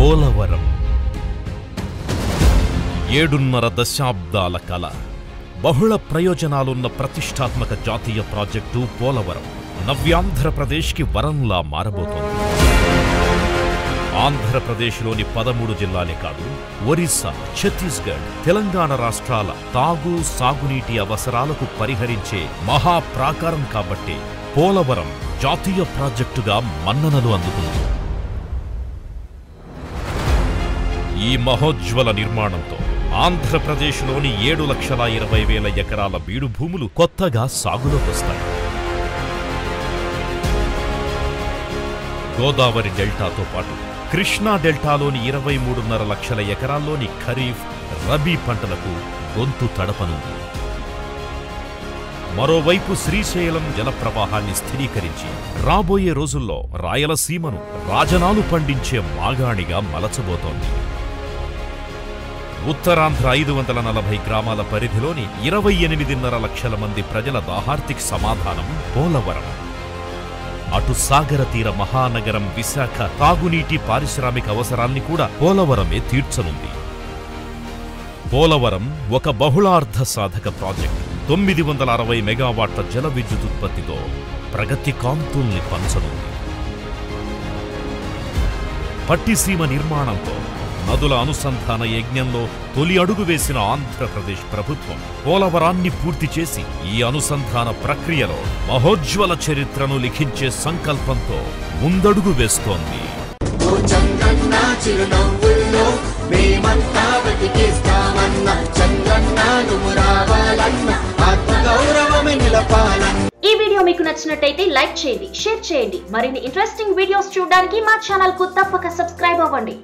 పోలవరం 7.5 దశాబ్దాల కల బహుళ ప్రయోజనాలున్న ప్రతిష్టాత్మక జాతీయ ప్రాజెక్టు పోలవరం నవ్యాంధ్రప్రదేశ్కి వరంలా మారబోతోంది. ఆంధ్రప్రదేశ్లోని 13 జిల్లాలే కాదు, ఒరిస్సా, ఛత్తీస్గఢ్, తెలంగాణ రాష్ట్రాల తాగు సాగునీటి అవసరాలకు పరిహరించే మహాప్రాకారం కాబట్టి పోలవరం జాతీయ ప్రాజెక్టుగా మన్ననలు అందుకుంది. ఈ మహోజ్వల నిర్మాణంతో ఆంధ్రప్రదేశ్లోని 7,20,000 ఎకరాల బీడు భూములు కొత్తగా సాగులోకొస్తాయి. గోదావరి డెల్టాతో పాటు కృష్ణా డెల్టాలోని 23.5 లక్షల ఎకరాల్లోని ఖరీఫ్, రబీ పంటలకు గొంతు తడపనుంది. మరోవైపు శ్రీశైలం జలప్రవాహాన్ని స్థిరీకరించి రాబోయే రోజుల్లో రాయలసీమను రాజనాలు పండించే మాగాణిగా మలచబోతోంది. ఉత్తరాంధ్ర 540 గ్రామాల పరిధిలోని 28.5 లక్షల మంది ప్రజల దాహార్తికి సమాధానం పోలవరం. అటు సాగర తీర మహానగరం విశాఖ తాగునీటి పారిశ్రామిక అవసరాల్ని కూడా పోలవరమే తీర్చనుంది. పోలవరం ఒక బహుళార్థ సాధక ప్రాజెక్టు 960 మెగావాట్ల జల విద్యుత్ ఉత్పత్తితో ప్రగతి కాంతుల్ని పంచనుంది. పట్టిసీమ నిర్మాణంతో నదుల అనుసంధాన యజ్ఞంలో తొలి అడుగు వేసిన ఆంధ్రప్రదేశ్ ప్రభుత్వం పోలవరాన్ని పూర్తి చేసి ఈ అనుసంధాన ప్రక్రియలో మహోజ్వల చరిత్రను లిఖించే సంకల్పంతో ముందడుగు వేస్తోంది. ఈ వీడియో మీకు నచ్చినట్టయితే లైక్ చేయండి, షేర్ చేయండి. మరిన్ని ఇంట్రెస్టింగ్ వీడియోస్ చూడడానికి మా ఛానల్ కు తప్పక సబ్స్క్రైబ్ అవ్వండి.